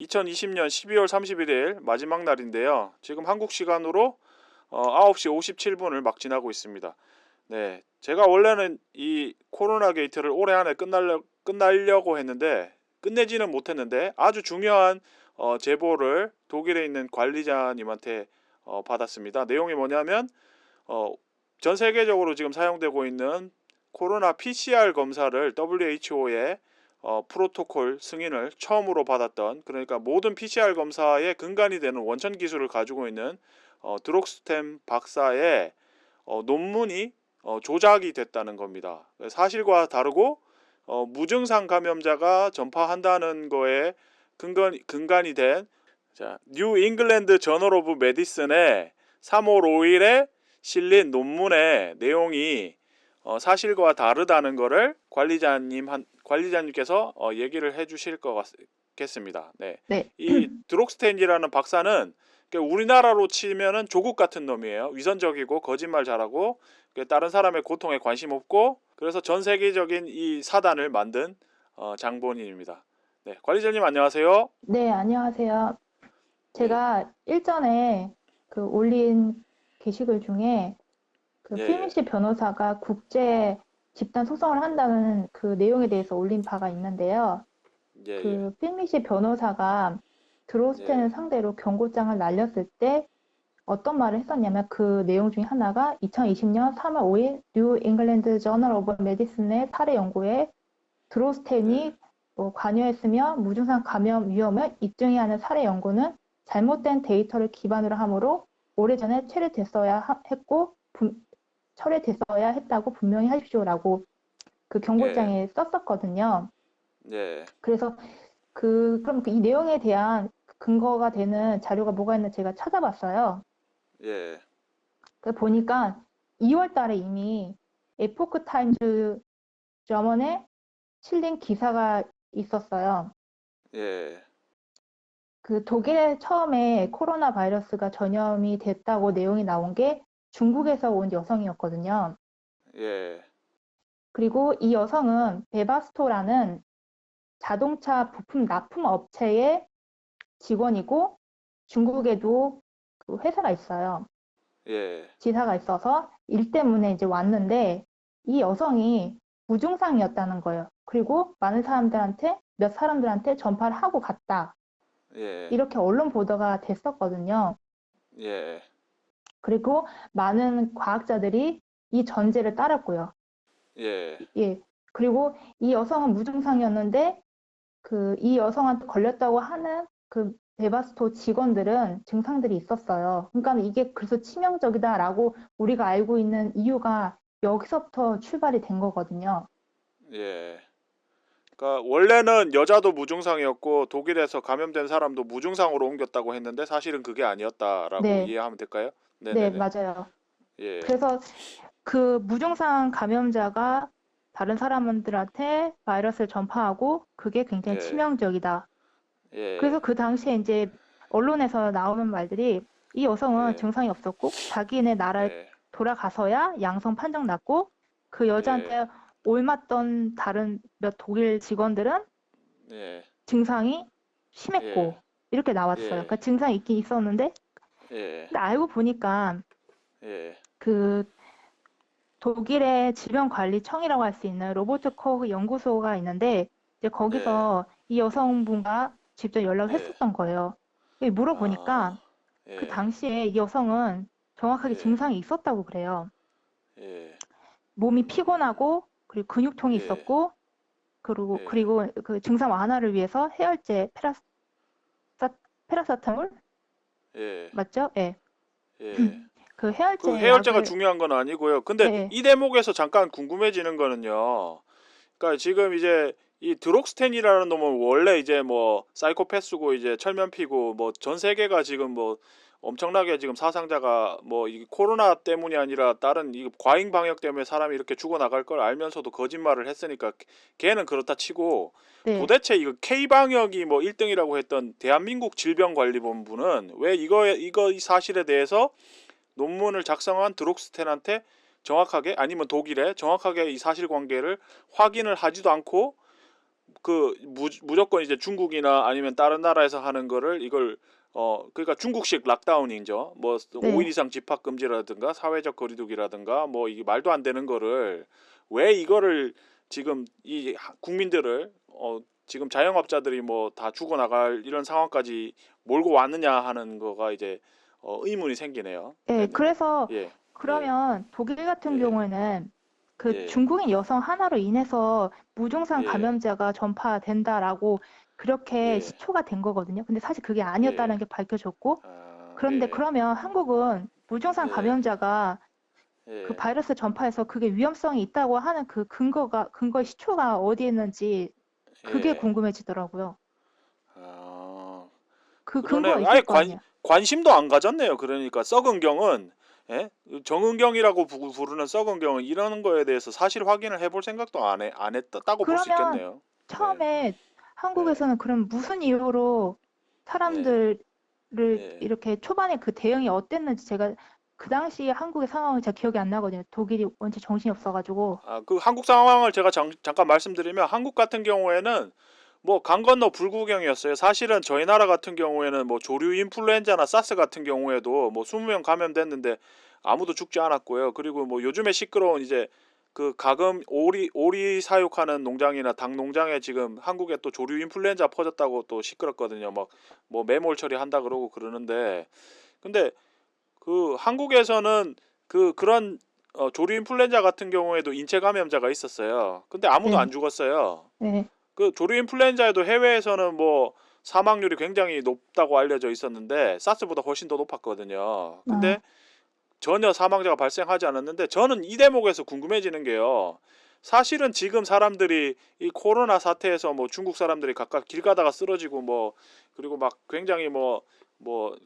2020년 12월 31일 마지막 날인데요. 지금 한국 시간으로 9시 57분을 막 지나고 있습니다. 네, 제가 원래는 이 코로나 게이트를 올해 안에 끝내려고 했는데 끝내지는 못했는데 아주 중요한 제보를 독일에 있는 관리자님한테 받았습니다. 내용이 뭐냐면 어, 전 세계적으로 지금 사용되고 있는 코로나 PCR 검사를 WHO의 프로토콜 승인을 처음으로 받았던, 그러니까 모든 PCR 검사의 근간이 되는 원천 기술을 가지고 있는 드록스템 박사의 논문이 조작이 됐다는 겁니다. 사실과 다르고 무증상 감염자가 전파한다는 거에 근간이 된 뉴 잉글랜드 저널 오브 메디슨의 3월 5일에 실린 논문의 내용이 사실과 다르다는 것을 관리자님께서 얘기를 해주실 것 같겠습니다. 네, 네, 이 드록스텐이라는 박사는 우리나라로 치면은 조국 같은 놈이에요. 위선적이고 거짓말 잘하고 다른 사람의 고통에 관심 없고, 그래서 전 세계적인 이 사단을 만든 장본인입니다. 네, 관리자님 안녕하세요. 네, 안녕하세요. 네, 제가 일전에 그 올린 게시글 중에 그 예, 예, 필미씨 변호사가 국제 집단 소송을 한다는 그 내용에 대해서 올린 바가 있는데요. 예, 예, 그 필미씨 변호사가 드로스텐을 예, 상대로 경고장을 날렸을 때 어떤 말을 했었냐면 그 내용 중에 하나가 2020년 3월 5일 뉴 잉글랜드 저널 오브 메디슨의 사례 연구에 네, 드로스텐이 관여했으며 무증상 감염 위험을 입증해야 하는 사례 연구는 잘못된 데이터를 기반으로 하므로 오래전에 했고 철회됐어야 했다고 분명히 하십시오라고 그 예, 경고장에 썼었거든요. 예, 그래서 그럼 이 내용에 대한 근거가 되는 자료가 뭐가 있나 제가 찾아봤어요. 예, 그 보니까 2월 달에 이미 에포크 타임즈 저먼에 실린 기사가 있었어요. 예, 그 독일에 처음에 코로나 바이러스가 전염이 됐다고 내용이 나온 게 중국에서 온 여성이었거든요. 예, 그리고 이 여성은 베바스토라는 자동차 부품 납품 업체의 직원이고 중국에도 그 회사가 있어요. 예, 지사가 있어서 일 때문에 이제 왔는데 이 여성이 무증상이었다는 거예요. 그리고 몇 사람들한테 전파를 하고 갔다. 예, 이렇게 언론 보도가 됐었거든요. 예, 그리고 많은 과학자들이 이 전제를 따랐고요. 예, 예. 그리고 이 여성은 무증상이었는데 이 여성한테 걸렸다고 하는 그 베바스토 직원들은 증상들이 있었어요. 그러니까 이게 그래서 치명적이다라고 우리가 알고 있는 이유가 여기서부터 출발이 된 거거든요. 예. 그러니까 원래는 여자도 무증상이었고 독일에서 감염된 사람도 무증상으로 옮겼다고 했는데 사실은 그게 아니었다라고 네, 이해하면 될까요? 네, 네네네. 맞아요. 예, 그래서 그 무증상 감염자가 다른 사람들한테 바이러스를 전파하고 그게 굉장히 예, 치명적이다. 그래서 예, 그 당시에 이제 언론에서 나오는 말들이 이 여성은 예, 증상이 없었고 자기네 나라에 예, 돌아가서야 양성 판정 났고 그 예, 여자한테 옮았던 다른 몇 독일 직원들은 예, 증상이 예, 심했고 이렇게 나왔어요. 예, 그러니까 증상이 있긴 있었는데 예, 근데 알고 보니까 예, 그 독일의 질병관리청이라고 할 수 있는 로버트 코흐 연구소가 있는데 이제 예, 거기서 이 여성분과 직접 연락을 예, 했었던 거예요. 아, 물어보니까 그 예, 당시에 이 여성은 정확하게 예, 증상이 있었다고 그래요. 예, 몸이 피곤하고 그리고 근육통이 예, 있었고 그리고 예, 그리고 그 증상 완화를 위해서 해열제 페라사타몰 예, 맞죠? 예. 예. 그 그 해열제 해열제가 약을 중요한 건 아니고요. 근데 예. 이 대목에서 잠깐 궁금해지는 거는요. 그러니까 지금 이제 이 드록스텐이라는 놈은 원래 이제 뭐 사이코패스고 이제 철면피고 뭐 전 세계가 지금 뭐 엄청나게 지금 사상자가 뭐 이 코로나 때문이 아니라 다른 이 과잉 방역 때문에 사람이 이렇게 죽어나갈 걸 알면서도 거짓말을 했으니까 걔는 그렇다 치고, 네. 도대체 이거 K 방역이 뭐 1등이라고 했던 대한민국 질병관리본부는 왜 이거 이 사실에 대해서 논문을 작성한 드록스텐한테 정확하게, 아니면 독일에 정확하게 이 사실관계를 확인을 하지도 않고 무조건 이제 중국이나 아니면 다른 나라에서 하는 거를 이걸 그러니까 중국식 락다운이죠. 뭐 5일 네. 이상 집합 금지라든가 사회적 거리두기라든가 뭐 이게 말도 안 되는 거를 왜 이거를 지금 이 국민들을 지금 자영업자들이 뭐 다 죽어나갈 이런 상황까지 몰고 왔느냐 하는 거가 이제 의문이 생기네요. 예, 네네네. 그래서 예, 예, 그러면 독일 같은 예, 경우에는 그 예, 중국인 여성 하나로 인해서 무증상 예, 감염자가 전파된다라고 그렇게 예, 시초가 된 거거든요. 근데 사실 그게 예, 아니었다는 게 밝혀졌고, 그런데 예, 그러면 한국은 무증상 예, 감염자가 그 예, 바이러스 전파해서 그게 위험성이 있다고 하는 그 근거의 시초가 어디에 있는지 그게 예. 궁금해지더라고요. 아, 그 근거가 그러네. 아예 있을 거 아니에요. 관심도 안 가졌네요. 그러니까 썩은 경은 예? 정은경이라고 부르는 썩은 경은 이런 거에 대해서 사실 확인을 해볼 생각도 안 했다고 볼 수 그러면 있겠네요. 네, 처음에 네, 한국에서는 그럼 무슨 이유로 예, 사람들을 예. 이렇게 초반에 그 대응이 어땠는지 제가 그 당시에 한국의 상황이 잘 기억이 안 나거든요. 독일이 원체 정신이 없어가지고. 그 한국 상황을 제가 잠깐 말씀드리면 한국 같은 경우에는 뭐 강 건너 불구경이었어요. 사실은 저희 나라 같은 경우에는 뭐 조류 인플루엔자나 사스 같은 경우에도 뭐 20명 감염됐는데 아무도 죽지 않았고요. 그리고 뭐 요즘에 시끄러운 이제 그 가금 오리 사육하는 농장이나 닭 농장에 지금 한국에 또 조류 인플루엔자 퍼졌다고 또 시끄럽거든요. 뭐 매몰 처리한다 그러고 그러는데 근데 그 한국에서는 그런 조류 인플루엔자 같은 경우에도 인체 감염자가 있었어요. 근데 아무도 안 네, 죽었어요. 네, 그 조류 인플루엔자에도 해외에서는 뭐 사망률이 굉장히 높다고 알려져 있었는데 사스보다 훨씬 더 높았거든요. 아, 근데 전혀 사망자가 발생하지 않았는데 저는 이 대목에서 궁금해지는 게요. 사실은 지금 사람들이 이 코로나 사태에서 뭐 중국 사람들이 각각 길 가다가 쓰러지고 뭐 그리고 막 굉장히 뭐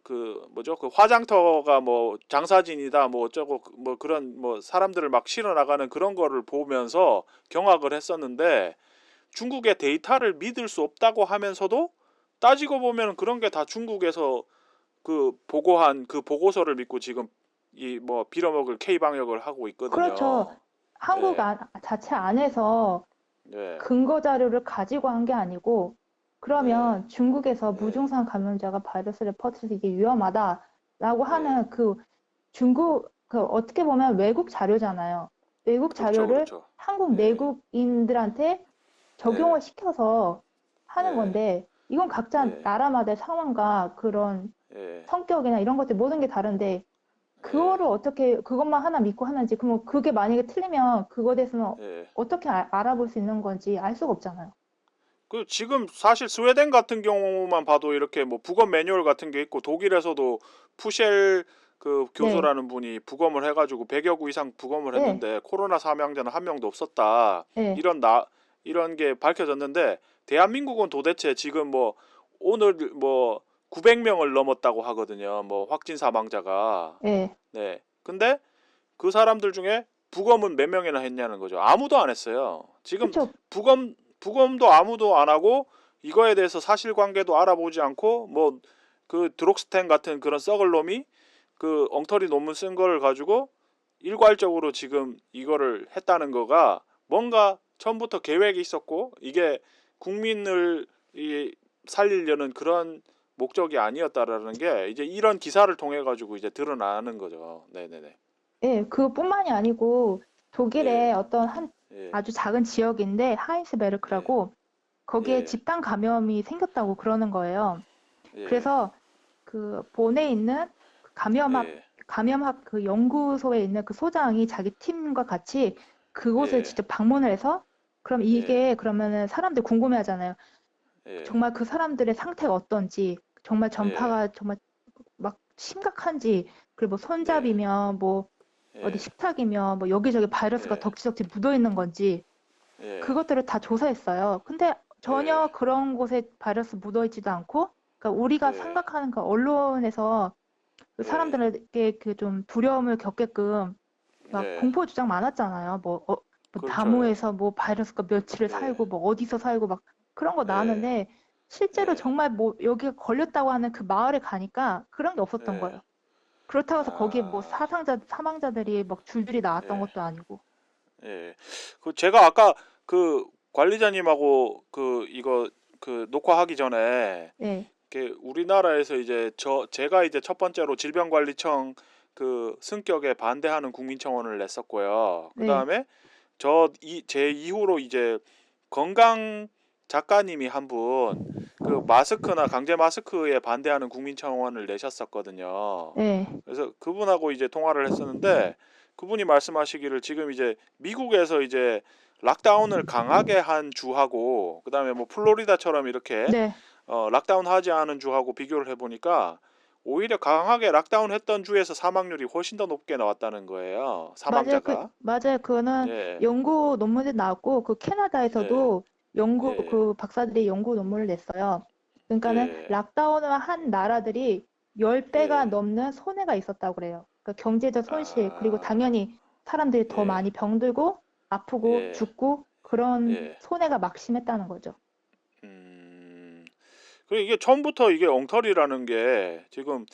그 뭐죠 그 화장터가 뭐 장사진이다 뭐 어쩌고 뭐 그런 뭐 사람들을 막 실어 나가는 그런 거를 보면서 경악을 했었는데 중국의 데이터를 믿을 수 없다고 하면서도 따지고 보면 그런 게 다 중국에서 그 보고한 그 보고서를 믿고 지금 이 뭐 빌어먹을 K 방역을 하고 그렇죠. 있거든요. 한국 예, 자체 안에서 예, 근거 자료를 가지고 한 게 아니고, 예, 그러면 중국에서 예, 무증상 감염자가 바이러스를 퍼뜨려서 이게 위험하다라고 예. 하는 그 어떻게 보면 외국 자료잖아요. 외국 그렇죠, 자료를 그렇죠. 한국 예, 내국인들한테 예, 적용을 시켜서 하는 예, 건데, 이건 각자 예, 나라마다의 상황과 그런 예, 성격이나 이런 것들 모든 게 다른데, 예, 그거를 어떻게 그것만 하나 믿고 하는지, 그러면 그게 만약에 틀리면 그거에 대해서는 예. 어떻게 알아볼 수 있는 건지 알 수가 없잖아요. 그 지금 사실 스웨덴 같은 경우만 봐도 이렇게 뭐 부검 매뉴얼 같은 게 있고 독일에서도 푸셸 그 네, 교수라는 분이 부검을 해가지고 100여 구 이상 부검을 네, 했는데 코로나 사망자는 한 명도 없었다. 네, 이런 이런 게 밝혀졌는데 대한민국은 도대체 지금 뭐 오늘 뭐 900명을 넘었다고 하거든요. 뭐 확진 사망자가. 네. 네. 근데 그 사람들 중에 부검은 몇 명이나 했냐는 거죠. 아무도 안 했어요. 지금 그쵸. 부검도 아무도 안 하고 이거에 대해서 사실관계도 알아보지 않고 뭐 그 드록스텐 같은 그런 썩을 놈이 그 엉터리 논문 쓴 거를 가지고 일괄적으로 지금 이거를 했다는 거가 뭔가 처음부터 계획이 있었고 이게 국민을 살리려는 그런 목적이 아니었다라는 게 이제 이런 기사를 통해 가지고 이제 드러나는 거죠. 네네네. 예, 그뿐만이 아니고 독일의 예, 어떤 한 예, 아주 작은 지역인데 예, 하인스베르크라고 거기에 예, 집단 감염이 생겼다고 그러는 거예요. 예, 그래서 그 본에 있는 그 예, 감염학 그 연구소에 있는 그 소장이 자기 팀과 같이 그곳을 예, 직접 방문을 해서 그럼 예, 이게 그러면은 사람들 궁금해 하잖아요. 예, 정말 그 사람들의 상태가 어떤지, 정말 예, 전파가 정말 막 심각한지, 그리고 뭐 네, 손잡이면 뭐 어디 예, 식탁이면 뭐 여기저기 바이러스가 예, 덕지덕지 묻어 있는 건지 예, 그것들을 다 조사했어요. 근데 예, 전혀 그런 곳에 바이러스 묻어 있지도 않고, 그러니까 우리가 예, 생각하는 그 언론에서 그 예, 사람들에게 그 좀 두려움을 겪게끔 막 예, 공포 주장 많았잖아요. 뭐 그렇죠. 나무에서 뭐 바이러스가 며칠을 예, 살고 뭐 어디서 살고 막 그런 거 예, 나왔는데 실제로 예, 정말 뭐 여기가 걸렸다고 하는 그 마을에 가니까 그런 게 없었던 예, 거예요. 그렇다고 해서 거기에 뭐 아, 사망자들이 막 줄줄이 나왔던 예, 것도 아니고. 예. 그 제가 아까 그 관리자님하고 이거 녹화하기 전에 네, 우리나라에서 이제 제가 이제 첫 번째로 질병관리청 승격에 반대하는 국민청원을 냈었고요. 그 네, 다음에 제 이후로 이제 건강 작가님이 한 분 마스크나 강제 마스크에 반대하는 국민청원을 내셨었거든요. 네, 그래서 그분하고 이제 통화를 했었는데 그분이 말씀하시기를 지금 이제 미국에서 이제 락다운을 강하게 한 주하고 그다음에 뭐 플로리다처럼 이렇게 네. 락다운 하지 않은 주하고 비교를 해보니까 오히려 강하게 락다운 했던 주에서 사망률이 훨씬 더 높게 나왔다는 거예요. 사망자가. 맞아요. 그거는 예, 연구 논문에 나왔고, 그 네, 캐나다에서도 예, 그 박사들이 연구 논문을 냈어요. 그러니까는 예, 락다운을 한 나라들이 10배가 예. 넘는 손해가 있었다고 그래요. 그러니까 경제적 손실, 그리고 아, 당연히 사람들이 더 예, 많이 병들고, 아프고, 예, 죽고, 그런 예. 손해가 막심했다는 거죠. 음, 그리고 이게 처음부터 이게 엉터리라는 게 지금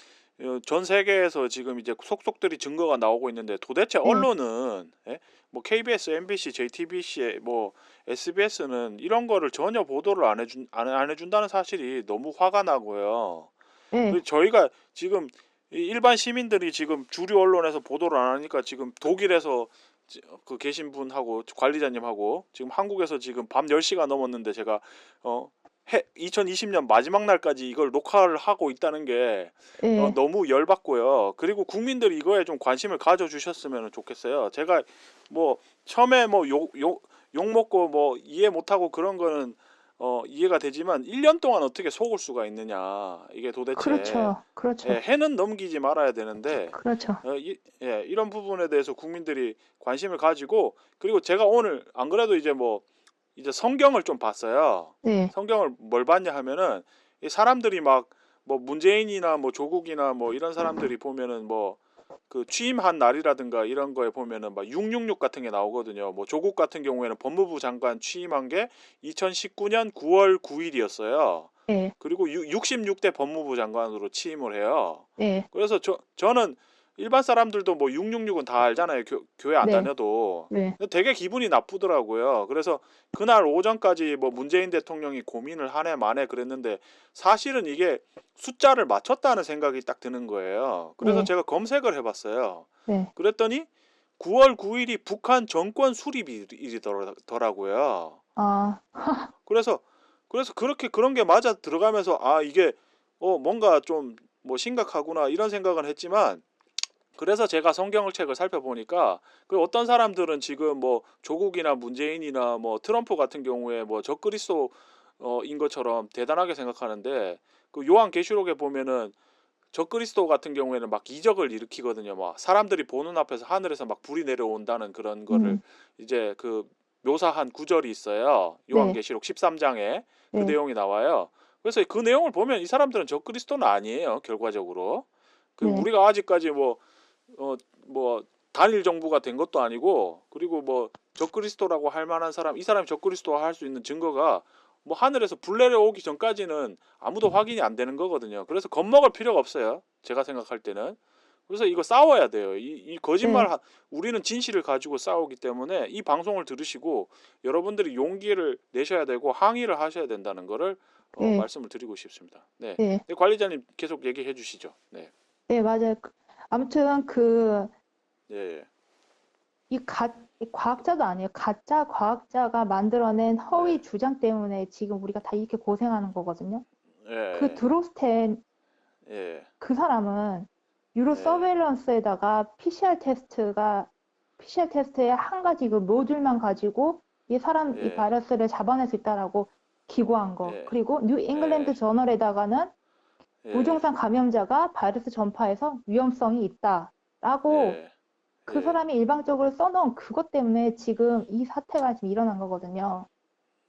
전 세계에서 지금 이제 속속들이 증거가 나오고 있는데 도대체 네, 언론은 예? 뭐 KBS, MBC, JTBC, 뭐 SBS는 이런 거를 전혀 보도를 안 해준다는 사실이 너무 화가 나고요. 네, 그리고 저희가 지금 일반 시민들이 지금 주류 언론에서 보도를 안 하니까 지금 독일에서 계신 분하고 관리자님하고 지금 한국에서 지금 밤 10시가 넘었는데 제가 어 2020년 마지막 날까지 이걸 녹화를 하고 있다는 게 네, 너무 열받고요. 그리고 국민들이 이거에 좀 관심을 가져주셨으면 좋겠어요. 제가 뭐 처음에 뭐 욕 먹고 뭐 이해 못하고 그런 거는 이해가 되지만 1년 동안 어떻게 속을 수가 있느냐. 이게 도대체 그렇죠. 그렇죠. 해는 넘기지 말아야 되는데 그렇죠. 이런 부분에 대해서 국민들이 관심을 가지고 그리고 제가 오늘 안 그래도 이제 뭐 이제 성경을 좀 봤어요. 네, 성경을 뭘 봤냐 하면은 이 사람들이 막 뭐 문재인이나 뭐 조국이나 뭐 이런 사람들이 보면은 뭐 취임한 날이라든가 이런 거에 보면은 막 666 같은 게 나오거든요. 뭐 조국 같은 경우에는 법무부 장관 취임한 게 2019년 9월 9일이었어요. 네, 그리고 66대 법무부 장관으로 취임을 해요. 네, 그래서 저는 일반 사람들도 뭐 666은 다 알잖아요. 교회 안 네, 다녀도. 네, 근데 되게 기분이 나쁘더라고요. 그래서 그날 오전까지 뭐 문재인 대통령이 고민을 하네 마네 그랬는데 사실은 이게 숫자를 맞췄다는 생각이 딱 드는 거예요. 그래서 네, 제가 검색을 해봤어요. 네. 그랬더니 9월 9일이 북한 정권 수립일이더라고요. 아, 그래서 그렇게 그런 게 맞아 들어가면서 아 이게 뭔가 좀 뭐 심각하구나 이런 생각은 했지만 그래서 제가 성경을 책을 살펴보니까 어떤 사람들은 지금 뭐 조국이나 문재인이나 뭐 트럼프 같은 경우에 뭐 적그리스도인 것처럼 대단하게 생각하는데 요한계시록에 보면은 적그리스도 같은 경우에는 막 기적을 일으키거든요. 막 사람들이 보는 앞에서 하늘에서 막 불이 내려온다는 그런 거를 음, 이제 묘사한 구절이 있어요. 네, 요한계시록 13장에 그 네, 내용이 나와요. 그래서 그 내용을 보면 이 사람들은 적그리스도는 아니에요. 결과적으로. 네, 우리가 아직까지 어, 뭐 단일 정부가 된 것도 아니고 그리고 뭐 적그리스도라고 할 만한 사람 이 사람이 적그리스도화 할 수 있는 증거가 뭐 하늘에서 불 내려오기 전까지는 아무도 확인이 안 되는 거거든요. 그래서 겁먹을 필요가 없어요. 제가 생각할 때는. 그래서 이거 싸워야 돼요. 이 네, 우리는 진실을 가지고 싸우기 때문에 이 방송을 들으시고 여러분들이 용기를 내셔야 되고 항의를 하셔야 된다는 거를 네, 말씀을 드리고 싶습니다. 네. 네, 네, 관리자님 계속 얘기해 주시죠. 네. 네, 맞아요. 아무튼 네. 이 과학자도 아니에요. 가짜 과학자가 만들어낸 네. 허위 주장 때문에 지금 우리가 다 이렇게 고생하는 거거든요. 그 예. 드롭스텐 예. 그 사람은 유로 예. 서베일런스에다가 PCR 테스트의 한 가지 그 모듈만 가지고 이 예. 바이러스를 잡아낼 수 있다라고 기고한 거. 예. 그리고 뉴 잉글랜드 예. 저널에다가는 예. 무증상 감염자가 바이러스 전파에서 위험성이 있다라고 예. 그 예. 사람이 일방적으로 써놓은 그것 때문에 지금 이 사태가 지금 일어난 거거든요.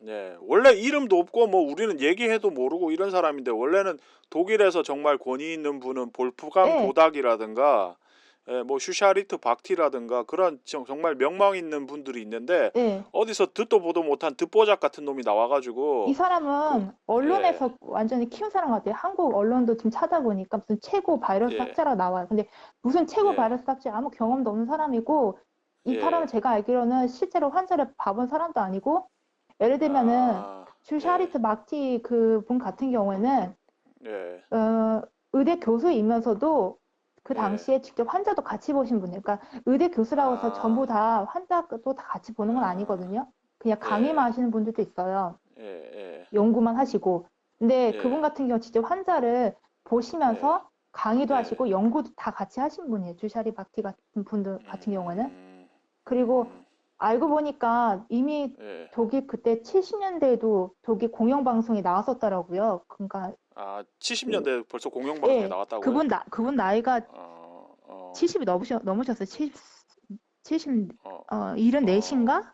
네. 원래 이름도 없고 뭐 우리는 얘기해도 모르고 이런 사람인데 원래는 독일에서 정말 권위 있는 분은 볼프강 예, 보닥이라든가 뭐 슈샤리트 박티라든가 그런 정말 명망 있는 분들이 있는데 예. 어디서 듣도 보도 못한 듣보잡 같은 놈이 이 나와가지고 그 사람은 예. 언론에서 완전히 키운 사람 같아요. 한국 언론도 지금 찾아보니까 무슨 최고 바이러스 예. 학자라고 나와요. 근데 무슨 최고 예. 바이러스 학자 아무 경험도 없는 사람이고 이 사람은 예. 제가 알기로는 실제로 환자를 봐본 사람도 아니고 예를 들면은 아, 예, 슈샤리트 막티 그분 같은 경우에는 예, 의대 교수이면서도 그 예, 당시에 직접 환자도 같이 보신 분이에요. 그러니까 의대 교수라고 해서 전부 아, 다 환자도 다 같이 보는 건 아, 아니거든요. 그냥 강의만 예, 하시는 분들도 있어요. 예, 예, 연구만 하시고. 근데 그분 예, 같은 경우 직접 환자를 예, 보시면서 강의도 예, 하시고 연구도 다 같이 하신 분이에요. 주샤리 바티 같은 분들 같은 경우에는. 음, 그리고 알고 보니까 이미 예. 독일 그때 70년대에도 독일 공영방송에 나왔었더라고요. 그러니까 70년대 벌써 공영방송에 예, 나왔다고요? 그분 나이가 어, 어, 70이 넘으셨어요. 70, 어, 74인가?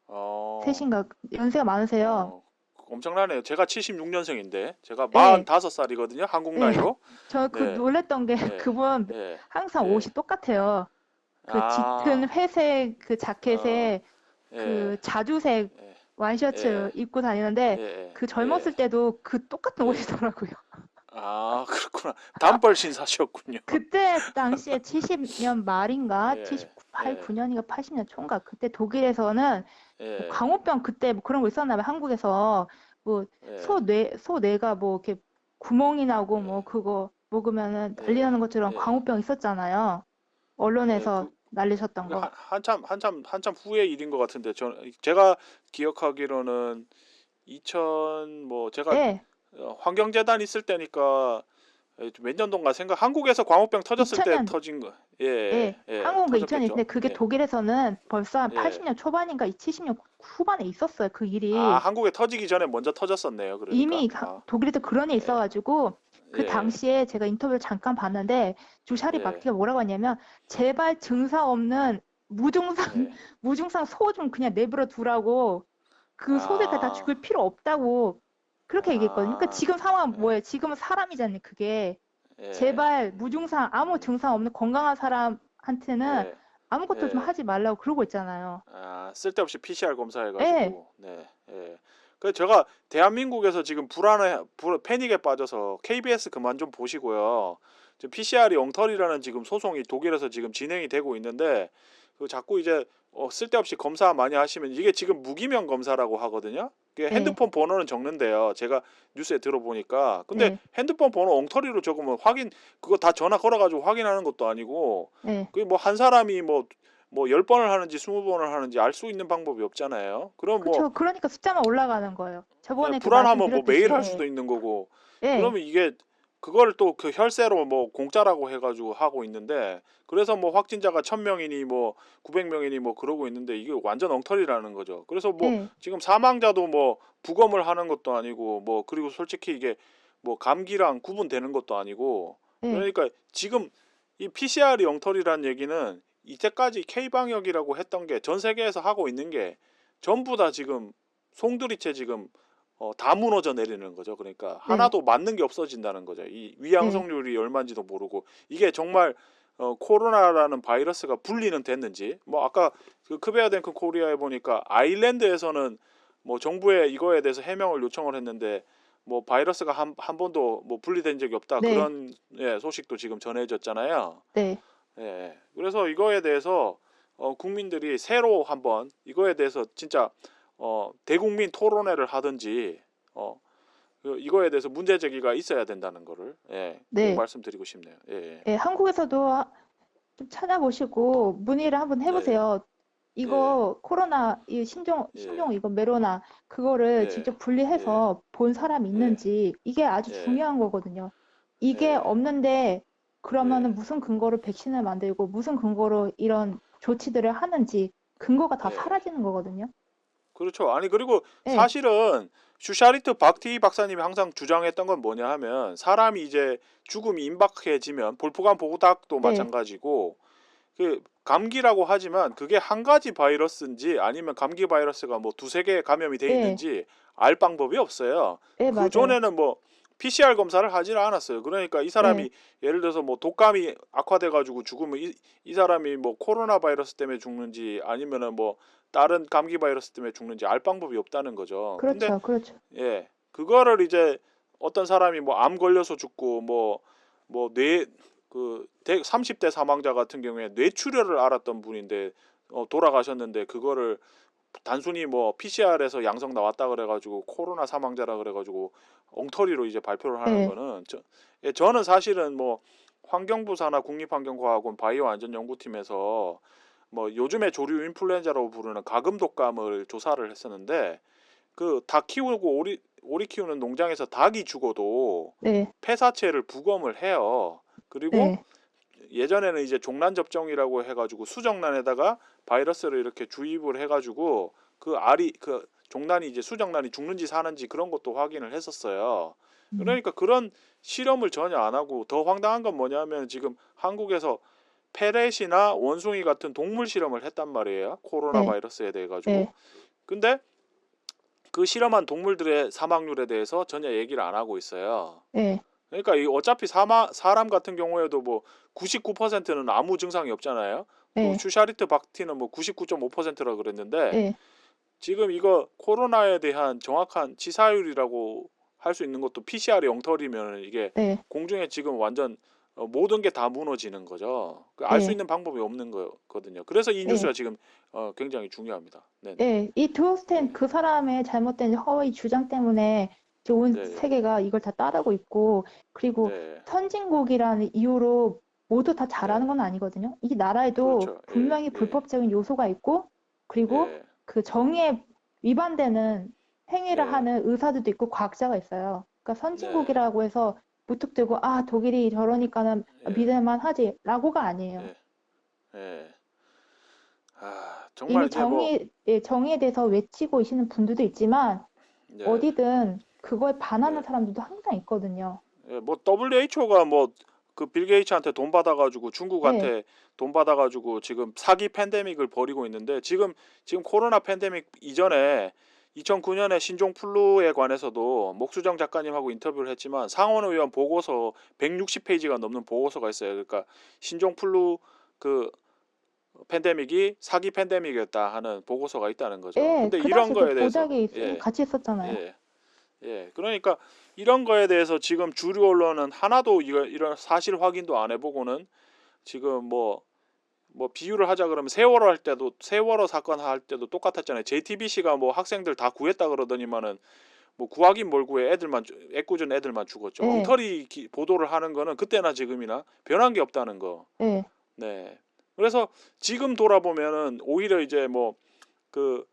어, 어, 3인가? 연세가 많으세요. 어, 엄청나네요. 제가 76년생인데, 제가 예, 45살이거든요. 한국 예. 나이로. 저 그 네, 놀랬던 게 예, 그분 예, 항상 예. 옷이 똑같아요. 그 짙은 아, 회색 그 어, 자켓에 예, 그 자주색 예, 와이셔츠 예, 입고 다니는데 예, 그 예, 젊었을 때도 그 똑같은 예. 옷이더라고요. 아, 그렇구나. 단벌 신사셨군요. 그때 당시에 70년 말인가? 예, 78, 예, 9년인가 80년 초인가? 그때 독일에서는 뭐 예, 광우병 그때 뭐 그런 거 있었나 봐요. 한국에서 뭐 예, 소뇌가 뭐 이렇게 구멍이 나고 뭐 예, 그거 먹으면은 난리 예, 나는 것처럼 예, 광우병 있었잖아요. 예. 언론에서 날리셨던 그게 거. 한참 후의 일인 것 같은데, 제가 기억하기로는 2000, 뭐 제가 예, 환경재단 있을 때니까 몇 년 동안 한국에서 광우병 터졌을 때 2000년, 터진 거. 예, 예, 예, 한국은 그 2000년, 근데 터졌겠죠. 그게 예, 독일에서는 벌써 한 예. 80년 초반인가 70년 후반에 있었어요. 그 아, 일이. 한국에 터지기 전에 먼저 터졌었네요. 그러니까. 이미 독일에도 그런 일 예, 있어가지고 그 예, 당시에 제가 인터뷰를 잠깐 봤는데 주샤리 예, 마티가 뭐라고 했냐면 제발 증상 없는 무증상 예. 무증상 소 좀 그냥 내버려 두라고 그 소들까지 다 아, 죽일 필요 없다고 그렇게 얘기했거든요. 그러니까 아, 지금 상황은 예, 뭐예요? 지금은 사람이잖아요. 그게 예, 제발 무증상 아무 음, 증상 없는 건강한 사람한테는 예, 아무것도 좀 예. 하지 말라고 그러고 있잖아요. 아, 쓸데없이 PCR 예, 검사해가지고, 네, 예. 그 제가 대한민국에서 지금 패닉에 빠져서 KBS 그만 좀 보시고요. 지금 PCR이 엉터리라는 지금 소송이 독일에서 지금 진행이 되고 있는데, 그 자꾸 이제 쓸데없이 검사 많이 하시면 이게 지금 무기명 검사라고 하거든요. 그게 예, 핸드폰 번호는 적는데요. 제가 뉴스에 들어보니까. 근데 예, 핸드폰 번호 엉터리로 적으면 그거 다 전화 걸어가지고 확인하는 것도 아니고, 예. 그게 뭐 한 사람이 뭐 10번을 하는지 20번을 하는지 알 수 있는 방법이 없잖아요. 그럼 뭐 그쵸. 그러니까 숫자만 올라가는 거예요. 저번에 그 불안하면 뭐 말씀드렸듯이, 매일 할 예, 수도 있는 거고, 예, 그러면 이게 그걸 또 그 혈세로 뭐 공짜라고 해가지고 하고 있는데, 그래서 뭐 확진자가 1000명이니 뭐 900명이니 뭐 그러고 있는데 이게 완전 엉터리라는 거죠. 그래서 뭐 예, 지금 사망자도 뭐 부검을 하는 것도 아니고, 뭐 그리고 솔직히 이게 뭐 감기랑 구분되는 것도 아니고, 예, 그러니까 지금 이 PCR이 엉터리란 얘기는 이때까지 K방역이라고 했던 게 전 세계에서 하고 있는 게 전부 다 지금 송두리째 지금 다 무너져 내리는 거죠. 그러니까 네, 하나도 맞는 게 없어진다는 거죠. 이 네, 위양성률이 얼마인지도 모르고, 이게 정말 코로나라는 바이러스가 분리는 됐는지, 뭐 아까 그 크베어댕크 코리아에 보니까 아일랜드에서는 뭐 정부에 이거에 대해서 해명을 요청을 했는데, 뭐 바이러스가 한 번도 뭐 분리된 적이 없다, 네, 그런 소식도 지금 전해졌잖아요. 네, 예. 그래서 이거에 대해서 국민들이 새로 한번 이거에 대해서 진짜 대국민 토론회를 하든지, 어, 이거에 대해서 문제 제기가 있어야 된다는 거를, 꼭 네. 말씀드리고 싶네요. 예, 예, 예, 한국에서도 좀 찾아보시고 문의를 한번 예, 해보세요. 예, 이거 코로나, 이 예, 신종 이거 메로나 그거를 예, 직접 예, 분리해서 본 사람이 예, 있는지 이게 아주 예, 중요한 거거든요. 이게 예, 없는데 예, 그러면은 무슨 근거로 백신을 만들고 무슨 근거로 이런 조치들을 하는지 근거가 다 예. 사라지는 거거든요. 그렇죠. 아니, 그리고 예, 사실은 슈샤리트 박티 박사님이 항상 주장했던 건 뭐냐 하면, 사람이 이제 죽음이 임박해지면, 볼프간 보고닥도 네, 마찬가지고, 그 감기라고 하지만 그게 한 가지 바이러스인지 아니면 감기 바이러스가 뭐 두세 개 감염이 돼 예, 있는지 알 방법이 없어요. 예, 그 맞아요. 전에는 뭐 PCR 검사를 하질 않았어요. 그러니까 이 예, 사람이 예를 들어서 뭐 독감이 악화돼 가지고 죽으면 이 사람이 뭐 코로나 바이러스 때문에 죽는지 아니면은 뭐 다른 감기 바이러스 때문에 죽는지 알 방법이 없다는 거죠. 근데 그렇죠, 그렇죠. 그거를 이제 어떤 사람이 뭐 암 걸려서 죽고, 뭐뇌 30대 사망자 같은 경우에 뇌출혈을 앓았던 분인데 돌아가셨는데, 그거를 단순히 뭐 PCR에서 양성 나왔다 그래가지고 코로나 사망자라 그래가지고 엉터리로 이제 발표를 하는 네, 거는 저는 사실은 뭐 환경부 산하 국립환경과학원 바이오안전연구팀에서 뭐 요즘에 조류 인플루엔자라고 부르는 가금 독감을 조사를 했었는데 그 닭 키우고 오리 키우는 농장에서 닭이 죽어도 네, 폐사체를 부검을 해요. 그리고 네, 예전에는 이제 종란 접종이라고 해가지고 수정란에다가 바이러스를 이렇게 주입을 해가지고 그 알이 그 종란이 이제 수정란이 죽는지 사는지 그런 것도 확인을 했었어요. 음, 그러니까 그런 실험을 전혀 안 하고 더 황당한 건 뭐냐면 지금 한국에서 페렛이나 원숭이 같은 동물 실험을 했단 말이에요. 코로나 네, 바이러스에 대해 가지고. 네, 근데 그 실험한 동물들의 사망률에 대해서 전혀 얘기를 안 하고 있어요. 네, 그러니까 이 어차피 사람 같은 경우에도 뭐 99%는 아무 증상이 없잖아요. 그 네, 슈샤리트 박티는 뭐 99.5%라 그랬는데 네, 지금 이거 코로나에 대한 정확한 치사율이라고 할 수 있는 것도 PCR이 엉터리면 이게 네, 공중에 지금 완전 모든 게 다 무너지는 거죠. 알 수 네, 있는 방법이 없는 거거든요. 그래서 이 네. 뉴스가 지금 굉장히 중요합니다. 네네. 네, 이 드호스텐 네. 그 사람의 잘못된 허위 주장 때문에 이제 온 네. 세계가 이걸 다 따르고 있고, 그리고 네. 선진국이라는 이유로 모두 다 잘하는 네. 건 아니거든요. 이 나라에도 그렇죠. 예. 분명히 예. 불법적인 요소가 있고, 그리고 예. 그 정의에 위반되는 행위를 네. 하는 의사들도 있고 과학자가 있어요. 그러니까 네. 선진국이라고 해서 무턱대고 아, 독일이 저러니까는 예. 믿을만 하지라고가 아니에요. 예. 예. 정말 이미 이제 뭐 정의에 대해서 외치고 계시는 분들도 있지만 네. 어디든 그거에 반하는 네. 사람들도 항상 있거든요. 예, 뭐 WHO가 뭐 그 빌 게이츠한테 돈 받아가지고 네, 중국한테 돈 받아가지고 지금 사기 팬데믹을 벌이고 있는데 지금 코로나 팬데믹 이전에 2009년에 신종플루에 관해서도 목수정 작가님하고 인터뷰를 했지만 상원의원 보고서 160페이지가 넘는 보고서가 있어요. 그러니까 신종플루 그 팬데믹이 사기 팬데믹이었다 하는 보고서가 있다는 거죠. 예, 근데 그 이런 당시 그 거에 대해서 보자기 예, 같이 있었잖아요. 예. 예, 그러니까 이런 거에 대해서 지금 주류 언론은 하나도 이런 사실 확인도 안 해보고는 지금 뭐 비유를 하자 그러면 세월호 할 때도 세월호 사건 할 때도 똑같았잖아요. JTBC가 뭐 학생들 다 구했다 그러더니만은 뭐 구하긴 뭘 구해 애꿎은 애들만 죽었죠. 예, 엉터리 보도를 하는 거는 그때나 지금이나 변한 게 없다는 거. 예, 네. 그래서 지금 돌아보면은 오히려 이제 그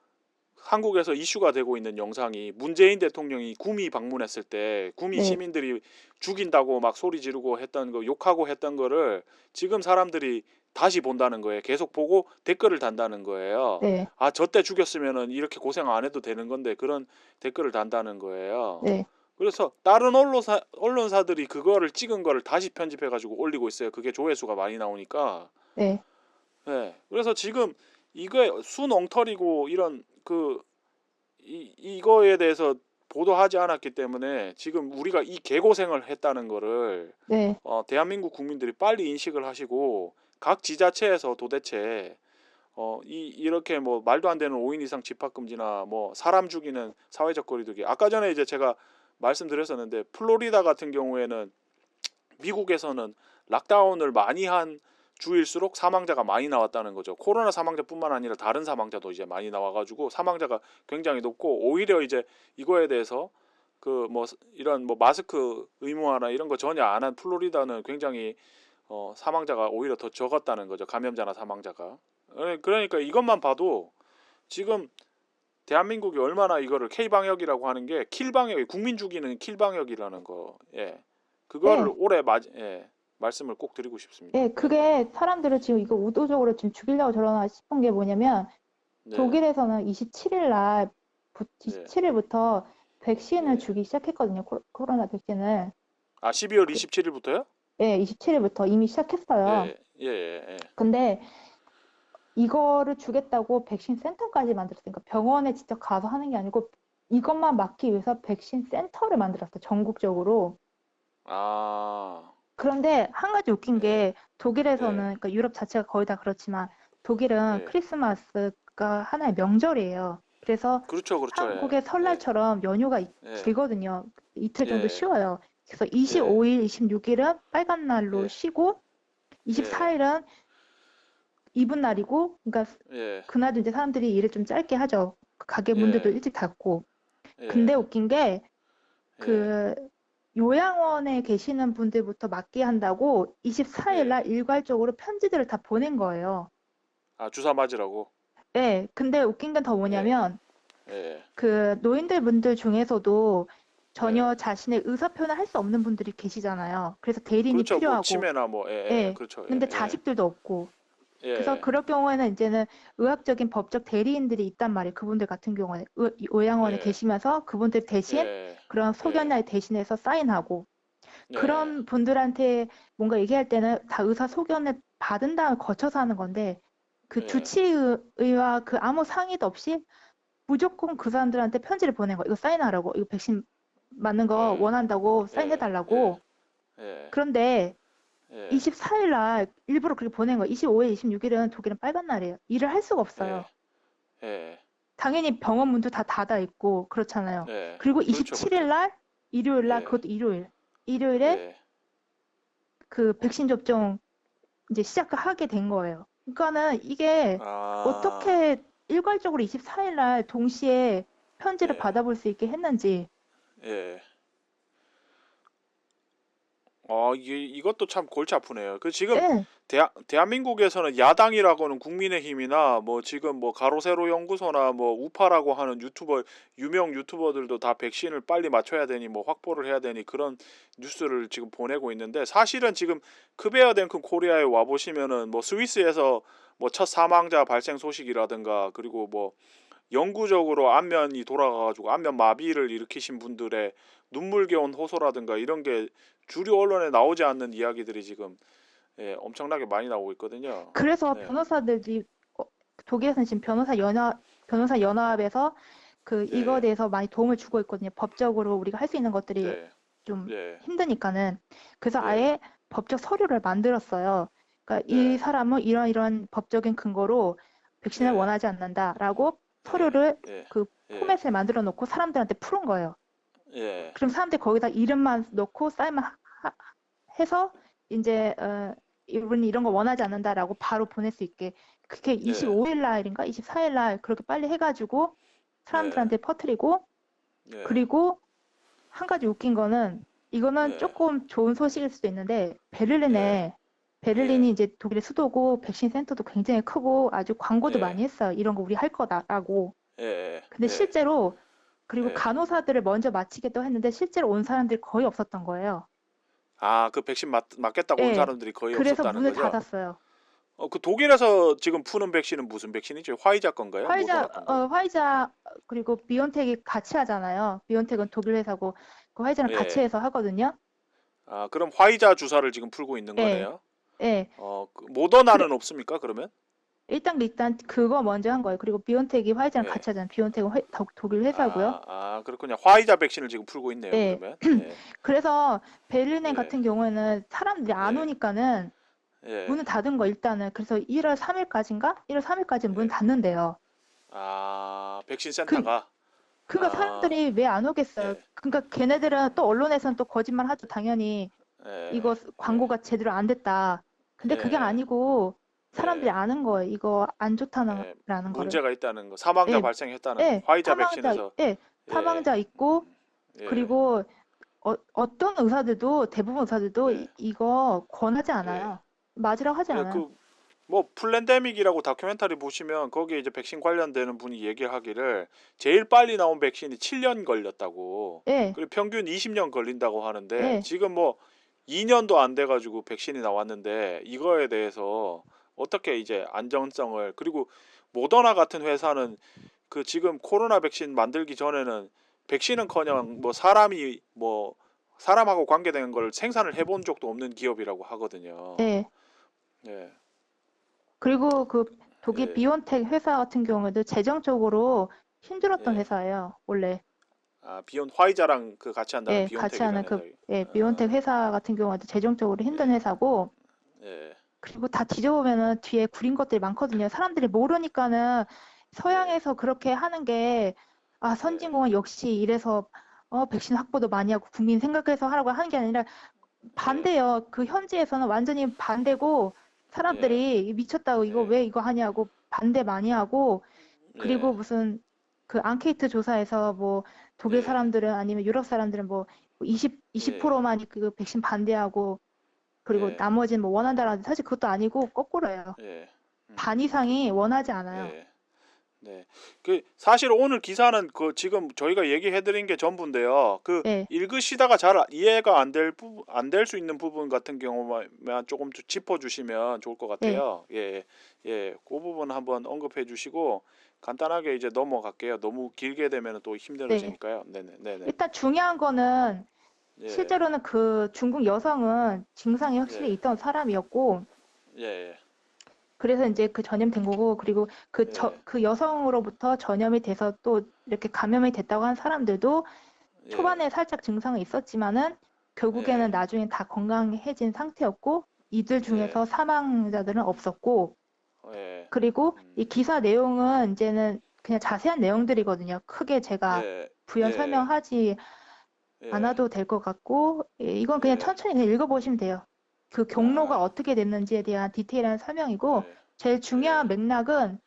한국에서 이슈가 되고 있는 영상이 문재인 대통령이 구미 방문했을 때 구미 네, 시민들이 죽인다고 막 소리 지르고 했던 거 욕하고 했던 거를 지금 사람들이 다시 본다는 거예요. 계속 보고 댓글을 단다는 거예요. 네, 아, 저때 죽였으면은 이렇게 고생 안 해도 되는 건데 그런 댓글을 단다는 거예요. 네, 그래서 다른 언론사들이 그거를 찍은 거를 다시 편집해 가지고 올리고 있어요. 그게 조회수가 많이 나오니까. 네, 네. 그래서 지금 이게 순 엉터리고 이런 이거에 대해서 보도하지 않았기 때문에 지금 우리가 이 개고생을 했다는 거를 네, 대한민국 국민들이 빨리 인식을 하시고 각 지자체에서 도대체 이렇게 뭐 말도 안 되는 5인 이상 집합 금지나 뭐 사람 죽이는 사회적 거리두기 아까 전에 이제 제가 말씀드렸었는데 플로리다 같은 경우에는 미국에서는 락다운을 많이 한 주일수록 사망자가 많이 나왔다는 거죠. 코로나 사망자뿐만 아니라 다른 사망자도 이제 많이 나와가지고 사망자가 굉장히 높고 오히려 이제 이거에 대해서 그 뭐 이런 뭐 마스크 의무화나 이런 거 전혀 안 한 플로리다는 굉장히 사망자가 오히려 더 적었다는 거죠. 감염자나 사망자가. 그러니까 이것만 봐도 지금 대한민국이 얼마나 이거를 K 방역이라고 하는 게 킬 방역이 국민 죽이는 킬 방역이라는 거. 예. 그거를 네, 말씀을 꼭 드리고 싶습니다. 예, 네네. 그게 사람들을 지금 이거 의도적으로 지금 죽이려고 저러나 싶은 게 뭐냐면 네. 독일에서는 27일 날, 네. 27일부터 백신을 예. 주기 시작했거든요. 코로나 백신을. 아, 12월 그, 27일부터요? 예, 27일부터 이미 시작했어요. 예. 예. 예. 근데 이거를 주겠다고 백신 센터까지 만들었으니까 병원에 직접 가서 하는 게 아니고 이것만 막기 위해서 백신 센터를 만들었어요. 전국적으로. 아. 그런데 한 가지 웃긴 예. 게 독일에서는, 예. 그러니까 유럽 자체가 거의 다 그렇지만 독일은 예. 크리스마스가 하나의 명절이에요. 그래서 그렇죠. 그렇죠. 예. 한국의 예. 설날처럼 연휴가 예. 길거든요. 이틀 정도 예. 쉬어요. 그래서 예. 25일, 26일은 빨간 날로 예. 쉬고 예. 24일은 이분날이고, 그러니까 예, 그날도 이제 사람들이 일을 좀 짧게 하죠. 가게 문들도 예, 일찍 닫고. 근데 예, 웃긴 게 예. 그 요양원에 계시는 분들부터 맞게 한다고 24일 예. 날 일괄적으로 편지들을 다 보낸 거예요. 아, 주사 맞으라고? 네, 근데 웃긴 건 더 예, 뭐냐면 예, 그 노인들 분들 중에서도 예. 전혀 자신의 의사 표현을 할 수 없는 분들이 계시잖아요. 그래서 대리인이 그렇죠. 뭐 필요하고, 치매나 뭐, 예, 예, 예. 그렇죠. 예, 근데 예, 자식들도 없고. 그래서 예, 그럴 경우에는 이제는 의학적인 법적 대리인들이 있단 말이에요. 그분들 같은 경우는 요양원에 예, 계시면서 그분들 대신 예, 그런 예, 소견날 대신해서 사인하고 예, 그런 분들한테 뭔가 얘기할 때는 다 의사 소견을 받은 다음에 거쳐서 하는 건데 그 예, 주치의와 그 아무 상의도 없이 무조건 그 사람들한테 편지를 보낸 거예요. 이거 사인하라고. 이거 백신 맞는 거 예, 원한다고 예, 예, 사인해달라고. 예, 그런데 예, 24일 날 일부러 그렇게 보낸 거예요. 25일, 26일은 독일은 빨간 날이에요. 일을 할 수가 예, 없어요. 예, 당연히 병원 문도 다 닫아 있고 그렇잖아요. 예. 그리고 그렇죠, 27일 그렇죠. 날 일요일 날 예, 그것도 일요일. 일요일에 예, 그 백신 접종 이제 시작하게 된 거예요. 그러니까는 이게 아, 어떻게 일괄적으로 24일 날 동시에 편지를 예, 받아볼 수 있게 했는지. 예. 이것도 참 골치 아프네요. 그 지금 예, 대한민국에서는 야당이라고는 국민의힘이나 뭐 지금 뭐 가로세로 연구소나 뭐 우파라고 하는 유명 유튜버들도 다 백신을 빨리 맞춰야 되니 뭐 확보를 해야 되니 그런 뉴스를 지금 보내고 있는데 사실은 지금 크베어댕큰 코리아에 와 보시면은 뭐 스위스에서 뭐 첫 사망자 발생 소식이라든가 그리고 뭐 영구적으로 안면이 돌아가가지고 안면 마비를 일으키신 분들의 눈물겨운 호소라든가 이런 게 주류 언론에 나오지 않는 이야기들이 지금 엄청나게 많이 나오고 있거든요. 그래서 네, 변호사들이 어, 독일에서는 지금 변호사 연합에서 그 이거에 네, 대해서 많이 도움을 주고 있거든요. 법적으로 우리가 할 수 있는 것들이 네, 좀 네, 힘드니까는. 그래서 네, 아예 법적 서류를 만들었어요. 그러니까 이 네, 사람은 이런 법적인 근거로 백신을 네, 원하지 않는다라고 네, 서류를 네, 그 네, 포맷을 만들어 놓고 사람들한테 푸는 거예요. 네, 그럼 사람들이 거기다 이름만 넣고 사인만 해서 이제 이분이 이런 거 원하지 않는다라고 바로 보낼 수 있게 그게 네, 25일 날인가 24일 날 그렇게 빨리 해가지고 네, 사람들한테 퍼뜨리고 네, 그리고 한 가지 웃긴 거는 이거는 네, 조금 좋은 소식일 수도 있는데 네, 베를린이 네, 이제 독일의 수도고 백신 센터도 굉장히 크고 아주 광고도 네, 많이 했어요. 이런 거 우리 할 거다라고. 네, 근데 네, 실제로 그리고 네. 간호사들을 먼저 마치겠다고 했는데 실제로 온 사람들이 거의 없었던 거예요. 아, 그 백신 맞겠다고 온 예. 사람들이 거의 그래서 없었다는 문을 거죠? 닫았어요. 그 독일에서 지금 푸는 백신은 무슨 백신이죠? 화이자 건가요? 모더나 건가요? 화이자 그리고 비온텍이 같이 하잖아요. 비온텍은 독일 회사고 그 화이자는 같이 예. 해서 하거든요. 아, 그럼 화이자 주사를 지금 풀고 있는 예. 거네요. 예. 그 그래, 모더나는 없습니까? 그러면? 일단 그거 먼저 한 거예요. 그리고 비온텍이 화이자랑 예. 같이 하잖아요. 비온텍은 독일 회사고요. 그렇군요. 화이자 백신을 지금 풀고 있네요. 예. 그러면. 예. 그래서 베를린 예. 같은 경우에는 사람들이 안 예. 오니까는 예. 문을 닫은 거 일단은. 그래서 1월 3일까지인가? 1월 3일까지 문 예. 닫는데요. 아, 백신 그 센터가 그러니까 아, 사람들이 왜 안 오겠어요? 예. 그러니까 걔네들은 또 언론에서는 또 거짓말 하죠. 당연히 예. 이거 예. 광고가 제대로 안 됐다. 근데 그게 예. 아니고 사람들이 예. 아는 거예요. 이거 안 예. 좋다는 거를. 문제가 있다는 거. 사망자 예, 발생했다는 거. 화이자 백신에서 예, 예. 사망자 있고 예. 그리고 어떤 의사들도 대부분 의사들도 예. 이거 권하지 예. 않아요. 맞으라고 하지 예, 않아요. 뭐 플랜데믹이라고 다큐멘터리 보시면 거기에 이제 백신 관련되는 분이 얘기하기를 제일 빨리 나온 백신이 7년 걸렸다고. 예, 그리고 평균 20년 걸린다고 하는데 예. 지금 뭐 2년도 안 돼 가지고 백신이 나왔는데 이거에 대해서 어떻게 이제 안정성을 그리고 모더나 같은 회사는 그 지금 코로나 백신 만들기 전에는 백신은커녕 뭐 사람이 뭐 사람하고 관계되는 걸 생산을 해본 적도 없는 기업이라고 하거든요. 예. 예. 그리고 그 독일 예. 비온텍 회사 같은 경우에도 재정적으로 힘들었던 예. 회사예요. 원래. 아, 화이자랑 그 같이 한다는 예, 같이 하는 비온텍이라는 회사. 비온텍 아, 회사 같은 경우에도 재정적으로 힘든 예. 회사고, 예. 그리고 다 뒤져보면은 뒤에 구린 것들이 많거든요. 사람들이 모르니까는 예. 서양에서 그렇게 하는 게, 아, 예. 선진국은 역시 이래서, 백신 확보도 많이 하고 국민 생각해서 하라고 하는 게 아니라 예. 반대요. 그 현지에서는 완전히 반대고, 예, 사람들이 미쳤다고 이거 예, 왜 이거 하냐고 반대 많이 하고 그리고 예, 무슨 그 앙케이트 조사에서 뭐 독일 예, 사람들은 아니면 유럽 사람들은 뭐 예, 20%만이 그 백신 반대하고 그리고 예, 나머지는 뭐 원한다라고 하는데 사실 그것도 아니고 거꾸로예요. 예, 반 이상이 원하지 않아요. 예. 네. 그 사실 오늘 기사는 그 지금 저희가 얘기해드린 게 전부인데요. 그 네, 읽으시다가 잘 이해가 안 될 부분, 안 될 수 있는 부분 같은 경우만 조금 짚어주시면 좋을 것 네, 같아요. 예, 예, 그 부분 한번 언급해주시고 간단하게 이제 넘어갈게요. 너무 길게 되면 또 네. 힘들어지니까요. 네네, 네네. 일단 중요한 거는 예, 실제로는 그 중국 여성은 증상이 확실히 예, 있던 사람이었고 예, 그래서 이제 그 전염된 거고 그리고 예, 그 여성으로부터 전염이 돼서 또 이렇게 감염이 됐다고 한 사람들도 예, 초반에 살짝 증상이 있었지만은 결국에는 예, 나중에 다 건강해진 상태였고 이들 예, 중에서 사망자들은 없었고 예, 그리고 이 기사 내용은 이제는 그냥 자세한 내용들이거든요. 크게 제가 예, 부연 예, 설명하지 예, 않아도 될 것 같고 예, 이건 그냥 예, 천천히 그냥 읽어보시면 돼요. 그 경로가 아, 어떻게 됐는지에 대한 디테일한 설명이고 예, 제일 예, 중요한 맥락은 예.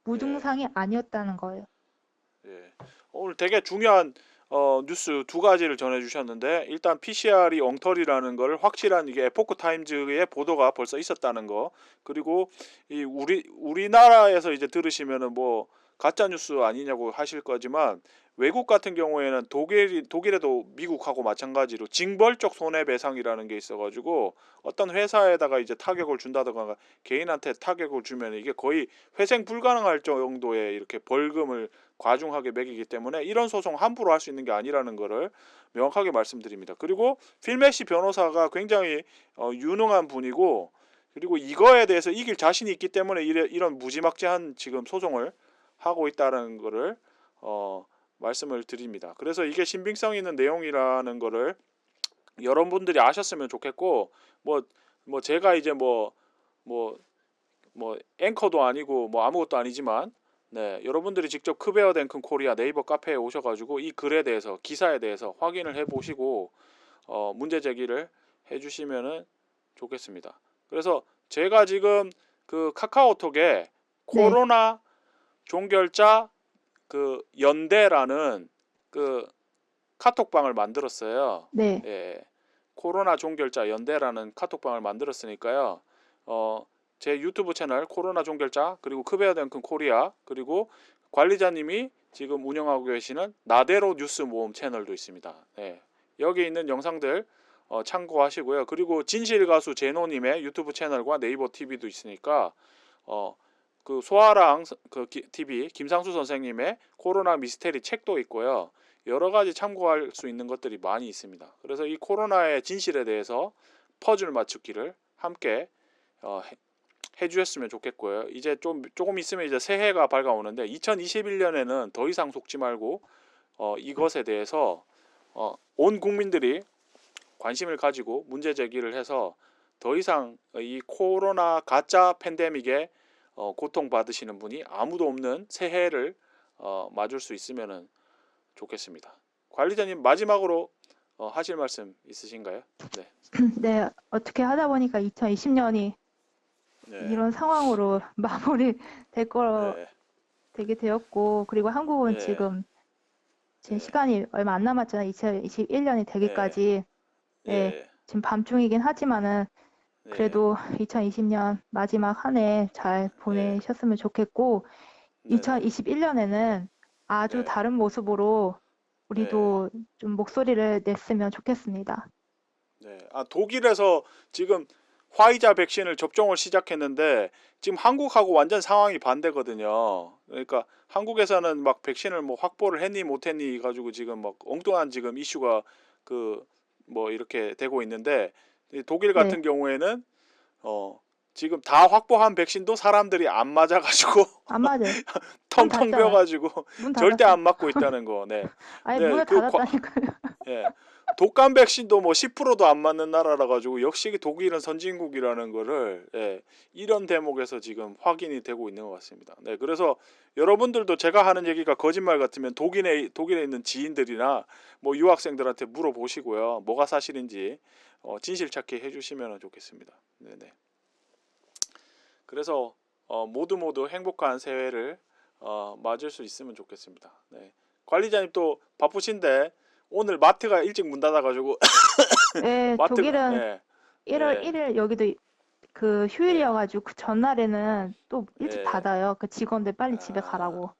무증상이 아니었다는 거예요. 예. 오늘 되게 중요한 뉴스 두 가지를 전해주셨는데 일단 PCR이 엉터리라는 걸 확실한 이게 에포크 타임즈의 보도가 벌써 있었다는 거 그리고 이 우리나라에서 이제 들으시면은 뭐 가짜 뉴스 아니냐고 하실 거지만 외국 같은 경우에는 독일에도 미국하고 마찬가지로 징벌적 손해배상이라는 게 있어가지고 어떤 회사에다가 이제 타격을 준다든가 개인한테 타격을 주면 이게 거의 회생 불가능할 정도의 이렇게 벌금을 과중하게 매기기 때문에 이런 소송 함부로 할 수 있는 게 아니라는 것을 명확하게 말씀드립니다. 그리고 필메시 변호사가 굉장히 유능한 분이고 그리고 이거에 대해서 이길 자신이 있기 때문에 이런 무지막지한 지금 소송을 하고 있다는 것을 말씀을 드립니다. 그래서 이게 신빙성 있는 내용이라는 것을 여러분들이 아셨으면 좋겠고 뭐 제가 이제 뭐 앵커도 아니고 뭐 아무것도 아니지만 네 여러분들이 직접 크베어 댕큰 코리아 네이버 카페에 오셔가지고 이 글에 대해서 기사에 대해서 확인을 해보시고 문제 제기를 해주시면은 좋겠습니다. 그래서 제가 지금 그 카카오톡에 네, 코로나 종결자 그 연대라는 그 카톡방을 만들었어요. 네, 예, 코로나 종결자 연대라는 카톡방을 만들었으니까요. 어, 제 유튜브 채널 코로나 종결자 그리고 크베어 댕큰 코리아 그리고 관리자님이 지금 운영하고 계시는 나대로 뉴스 모음 채널도 있습니다. 예, 여기 있는 영상들 참고하시고요. 그리고 진실 가수 제노님의 유튜브 채널과 네이버 TV도 있으니까 어, 그 소아랑 그 TV 김상수 선생님의 코로나 미스테리 책도 있고요. 여러 가지 참고할 수 있는 것들이 많이 있습니다. 그래서 이 코로나의 진실에 대해서 퍼즐 맞추기를 함께 해주셨으면 좋겠고요. 이제 조금 있으면 이제 새해가 밝아오는데 2021년에는 더 이상 속지 말고 이것에 대해서 온 국민들이 관심을 가지고 문제 제기를 해서 더 이상 이 코로나 가짜 팬데믹에 고통받으시는 분이 아무도 없는 새해를 맞을 수 있으면 좋겠습니다. 관리자님 마지막으로 하실 말씀 있으신가요? 네, 네, 어떻게 하다 보니까 2020년이 네, 이런 상황으로 마무리 될 거 네, 되게 되었고 그리고 한국은 예, 지금 예, 시간이 얼마 안 남았잖아요. 2021년이 예, 되기까지. 네, 예, 지금 밤중이긴 하지만은 네, 그래도 2020년 마지막 한 해 잘 네, 보내셨으면 좋겠고, 네, 네, 2021년에는 아주 네, 다른 모습으로 네, 우리도 좀 목소리를 냈으면 좋겠습니다. 네. 아 독일에서 지금 화이자 백신을 접종을 시작했는데 지금 한국하고 완전 상황이 반대거든요. 그러니까 한국에서는 막 백신을 뭐 확보를 했니 못했니 가지고 지금 막 엉뚱한 지금 이슈가 그 뭐 이렇게 되고 있는데 독일 네, 같은 경우에는 지금 다 확보한 백신도 사람들이 안 맞아가지고 안 맞아요. 문 텅텅 닫잖아요. 비어가지고 문 절대 닫았어. 안 맞고 있다는 거. 네, 아예 네, 문을 닫았다니까요. 예. 독감 백신도 뭐 10%도 안 맞는 나라라 가지고 역시 독일은 선진국이라는 거를 이런 대목에서 지금 확인이 되고 있는 것 같습니다. 네, 그래서 여러분들도 제가 하는 얘기가 거짓말 같으면 독일에 있는 지인들이나 뭐 유학생들한테 물어보시고요. 뭐가 사실인지 진실 찾기 해주시면 좋겠습니다. 네네. 그래서 모두 행복한 새해를 맞을 수 있으면 좋겠습니다. 네. 관리자님 또 바쁘신데 오늘 마트가 일찍 문 닫아가지고 네, 마트가 독일은 네, 1월 네, 1일 여기도 그 네, 휴일이어가지고 그 전날에는 또 일찍 네. 닫아요. 그 직원들 빨리 집에 아, 가라고.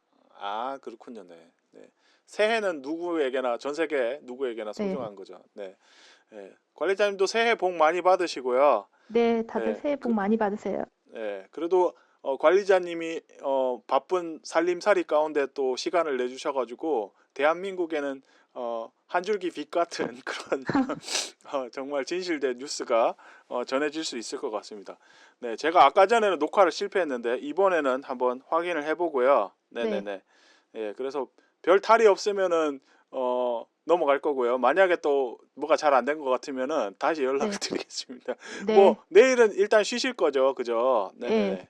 그렇군요. 네, 네. 새해는 누구에게나 전 세계 누구에게나 네. 소중한 거죠. 네, 네. 관리자님도 새해 복 많이 받으시고요. 네, 다들 네, 새해 복 많이 받으세요. 네. 그래도 관리자님이 바쁜 살림살이 가운데 또 시간을 내주셔가지고 대한민국에는 한 줄기 빛 같은 그런 정말 진실된 뉴스가 전해질 수 있을 것 같습니다. 네, 제가 아까 전에는 녹화를 실패했는데 이번에는 한번 확인을 해보고요. 네, 네네네. 예, 그래서 별 탈이 없으면은 넘어갈 거고요. 만약에 또 뭐가 잘 안 된 것 같으면은 다시 연락을 네, 드리겠습니다. 뭐 네, 내일은 일단 쉬실 거죠, 그죠? 네, 네네네.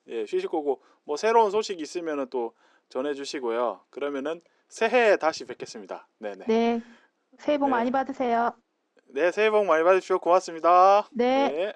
예, 쉬실 거고 뭐 새로운 소식 있으면은 또 전해주시고요. 그러면은 새해에 다시 뵙겠습니다. 네네. 네. 새해 복 네, 많이 받으세요. 네, 새해 복 많이 받으십시오. 고맙습니다. 네. 네.